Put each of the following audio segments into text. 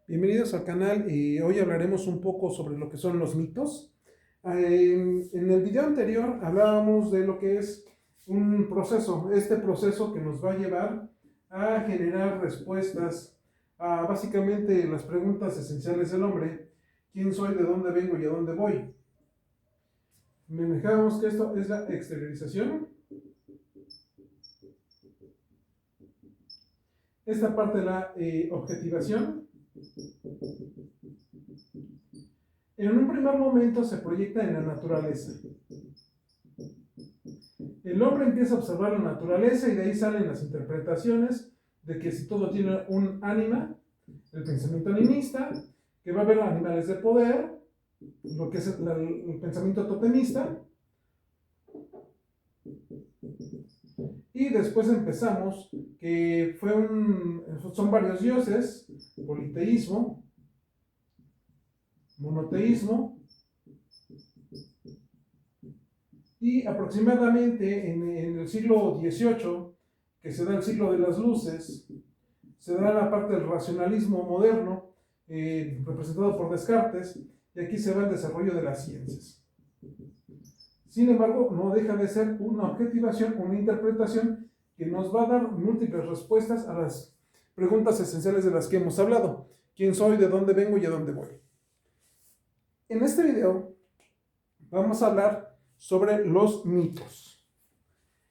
Bienvenidos al canal y hoy hablaremos un poco sobre lo que son los mitos. En el video anterior hablábamos de lo que es un proceso, este proceso que nos va a llevar a generar respuestas a básicamente las preguntas esenciales del hombre: ¿quién soy, de dónde vengo y a dónde voy? Manejamos que esto es la exteriorización. Esta parte de la objetivación. En un primer momento se proyecta en la naturaleza. El hombre empieza a observar la naturaleza y de ahí salen las interpretaciones de que si todo tiene un ánima, el pensamiento animista, que va a haber animales de poder, lo que es el pensamiento totemista, y después empezamos que son varios dioses: politeísmo, monoteísmo, y aproximadamente en el siglo XVIII, que se da el siglo de las luces, se da la parte del racionalismo moderno, representado por Descartes, y aquí se va el desarrollo de las ciencias. Sin embargo, no deja de ser una objetivación, una interpretación que nos va a dar múltiples respuestas a las preguntas esenciales de las que hemos hablado: ¿quién soy, de dónde vengo y a dónde voy? En este video vamos a hablar sobre los mitos,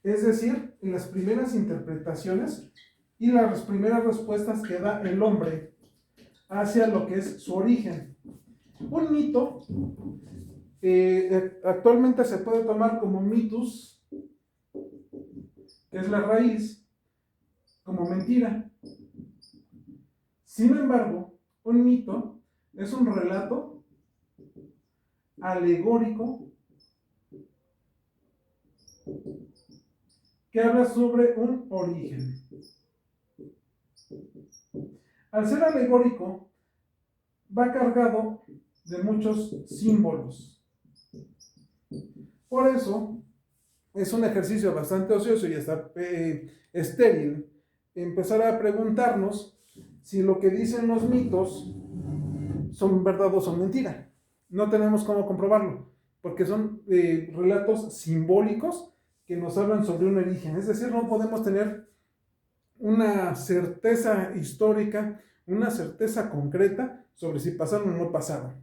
es decir, las primeras interpretaciones y las primeras respuestas que da el hombre hacia lo que es su origen. Un mito actualmente se puede tomar como mitos, que es la raíz, como mentira. Sin embargo, un mito es un relato alegórico que habla sobre un origen. Al ser alegórico, va cargado de muchos símbolos. Por eso es un ejercicio bastante ocioso y hasta estéril empezar a preguntarnos si lo que dicen los mitos son verdad o son mentira. No tenemos cómo comprobarlo, porque son relatos simbólicos que nos hablan sobre un origen. Es decir, no podemos tener una certeza histórica, una certeza concreta sobre si pasaron o no pasaron.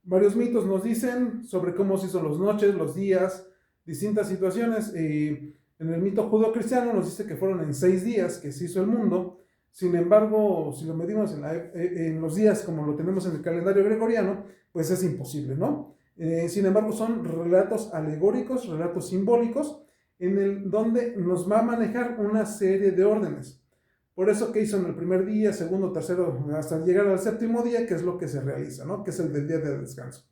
Varios mitos nos dicen sobre cómo se hizo las noches, los días, distintas situaciones. En el mito judeocristiano nos dice que fueron en 6 días que se hizo el mundo. Sin embargo, si lo medimos en los días como lo tenemos en el calendario gregoriano, pues es imposible, ¿no? Sin embargo, son relatos alegóricos, relatos simbólicos, donde nos va a manejar una serie de órdenes. Por eso, ¿qué hizo en el primer día, segundo, tercero, hasta llegar al séptimo día, que es lo que se realiza, ¿no? Que es el del día de descanso.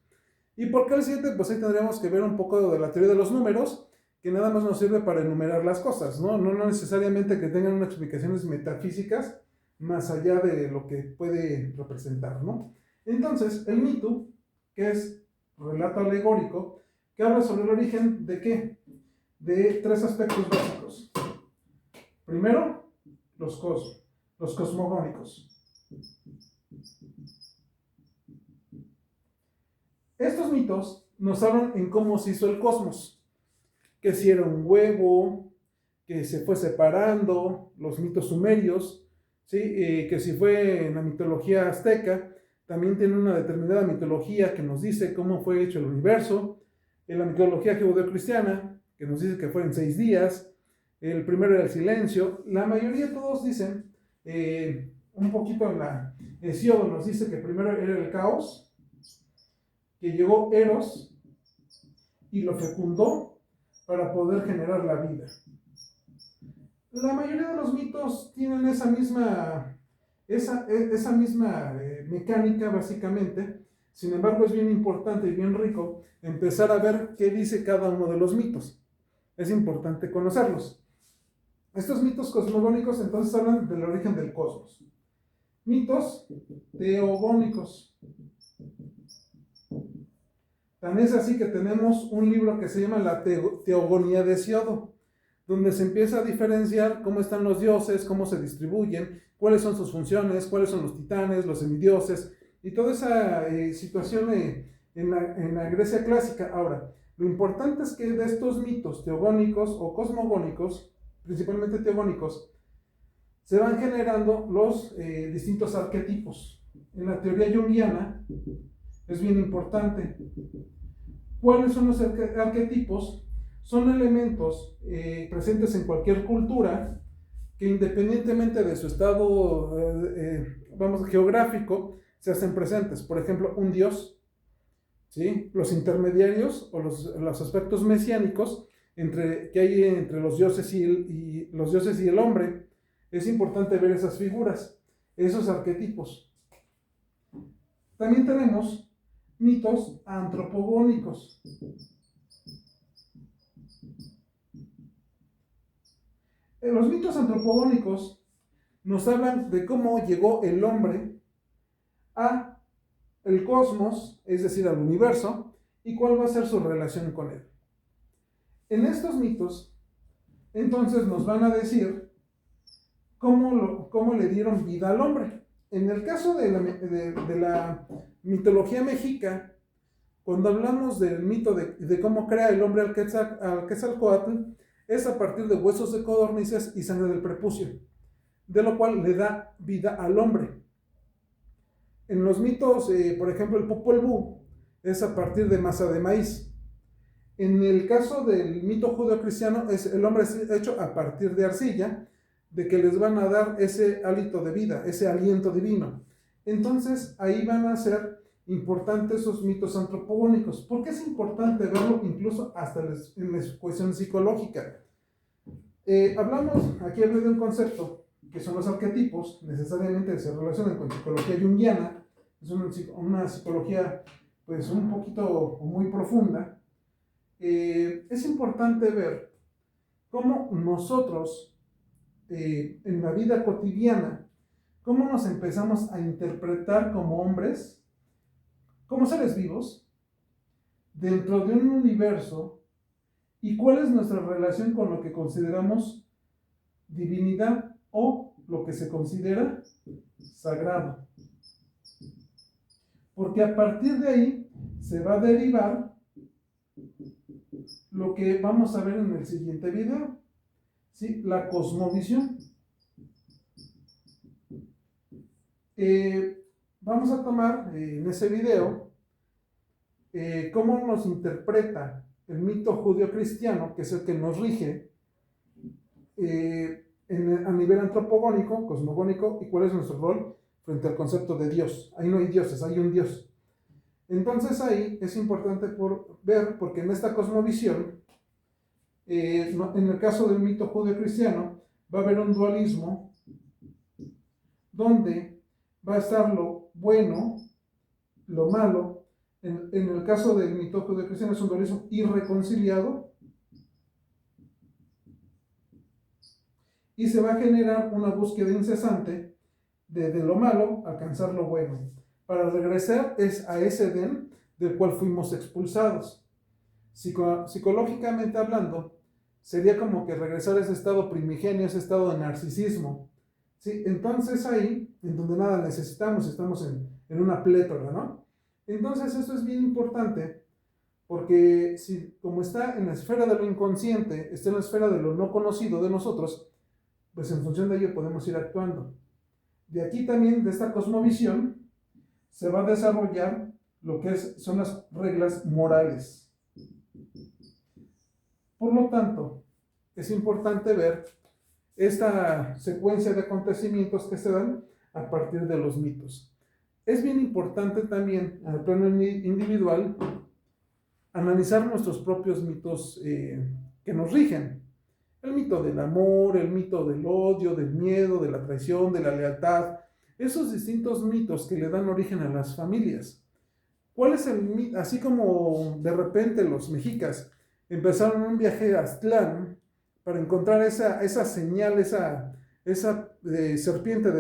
¿Y por qué el 7? Pues ahí tendríamos que ver un poco de la teoría de los números, que nada más nos sirve para enumerar las cosas, ¿no? No necesariamente que tengan unas explicaciones metafísicas más allá de lo que puede representar, ¿no? Entonces, el mito, que es relato alegórico, que habla sobre el origen ¿de qué? De 3 aspectos básicos. Primero, los cosmogónicos. Estos mitos nos hablan en cómo se hizo el cosmos, que si era un huevo, que se fue separando, los mitos sumerios, ¿sí? Que si fue en la mitología azteca, también tiene una determinada mitología que nos dice cómo fue hecho el universo. En la mitología judeocristiana, que nos dice que fue en 6 días. El primero era el silencio. La mayoría, todos dicen, un poquito en la Hesíodo nos dice que primero era el caos, que llegó Eros y lo fecundó para poder generar la vida. La mayoría de los mitos tienen esa misma mecánica, básicamente. Sin embargo, es bien importante y bien rico empezar a ver qué dice cada uno de los mitos. Es importante conocerlos. Estos mitos cosmogónicos entonces hablan del origen del cosmos. Mitos teogónicos. Tan es así que tenemos un libro que se llama la Teogonía de Hesíodo, donde se empieza a diferenciar cómo están los dioses, cómo se distribuyen, cuáles son sus funciones, cuáles son los titanes, los semidioses, y toda esa situación en la Grecia clásica. Ahora, lo importante es que de estos mitos teogónicos o cosmogónicos, principalmente teogónicos, se van generando los distintos arquetipos. En la teoría junguiana es bien importante. ¿Cuáles son los arquetipos? Son elementos presentes en cualquier cultura que independientemente de su estado geográfico, se hacen presentes. Por ejemplo, un dios, ¿sí? Los intermediarios o los aspectos mesiánicos que hay entre los dioses los dioses y el hombre. Es importante ver esas figuras, esos arquetipos. También tenemos mitos antropogónicos. Los mitos antropogónicos nos hablan de cómo llegó el hombre a el cosmos, es decir, al universo, y cuál va a ser su relación con él. En estos mitos, entonces nos van a decir cómo le dieron vida al hombre. En el caso de la mitología mexica, cuando hablamos del mito de cómo crea el hombre al Quetzalcóatl, es a partir de huesos de codornices y sangre del prepucio, de lo cual le da vida al hombre. En los mitos, por ejemplo, el Popol Vuh es a partir de masa de maíz. En el caso del mito judeocristiano, el hombre es hecho a partir de arcilla, de que les van a dar ese hálito de vida, ese aliento divino. Entonces, ahí van a ser importantes esos mitos antropogónicos. ¿Por qué es importante verlo incluso hasta en la cuestión psicológica? Aquí hablé de un concepto, que son los arquetipos, necesariamente se relacionan con psicología junguiana, es una psicología pues un poquito muy profunda. Es importante ver cómo nosotros en la vida cotidiana, cómo nos empezamos a interpretar como hombres, como seres vivos, dentro de un universo, y cuál es nuestra relación con lo que consideramos divinidad o lo que se considera sagrado. Porque a partir de ahí se va a derivar lo que vamos a ver en el siguiente video, ¿sí? La cosmovisión. Vamos a tomar en ese video cómo nos interpreta el mito judío-cristiano, que es el que nos rige a nivel antropogónico, cosmogónico, y cuál es nuestro rol frente al concepto de Dios. Ahí no hay dioses, hay un Dios. Entonces ahí es importante ver, porque en esta cosmovisión, en el caso del mito judío-cristiano, va a haber un dualismo donde va a estar lo bueno, lo malo. En el caso del mito judío-cristiano es un dualismo irreconciliado, y se va a generar una búsqueda incesante de lo malo alcanzar lo bueno, para regresar a ese Edén del cual fuimos expulsados. Psicológicamente hablando, sería como que regresar a ese estado primigenio, ese estado de narcisismo, ¿sí? Entonces ahí, en donde nada necesitamos, estamos en una plétora, ¿no? Entonces esto es bien importante, porque como está en la esfera de lo inconsciente, está en la esfera de lo no conocido de nosotros, pues en función de ello podemos ir actuando. De aquí también, de esta cosmovisión, se va a desarrollar lo que son las reglas morales. Por lo tanto, es importante ver esta secuencia de acontecimientos que se dan a partir de los mitos. Es bien importante también, al plano individual, analizar nuestros propios mitos que nos rigen. El mito del amor, el mito del odio, del miedo, de la traición, de la lealtad, esos distintos mitos que le dan origen a las familias. ¿Cuál es el mito? Así como de repente los mexicas empezaron un viaje a Aztlán para encontrar esa señal, esa serpiente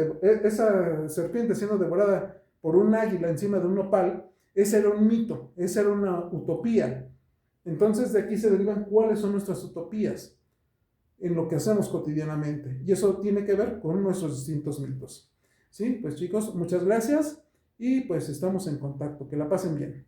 siendo devorada por un águila encima de un nopal. Ese era un mito, esa era una utopía. Entonces de aquí se derivan cuáles son nuestras utopías. en lo que hacemos cotidianamente. Y eso tiene que ver con nuestros distintos mitos. ¿Sí? Pues chicos, muchas gracias y pues estamos en contacto. Que la pasen bien.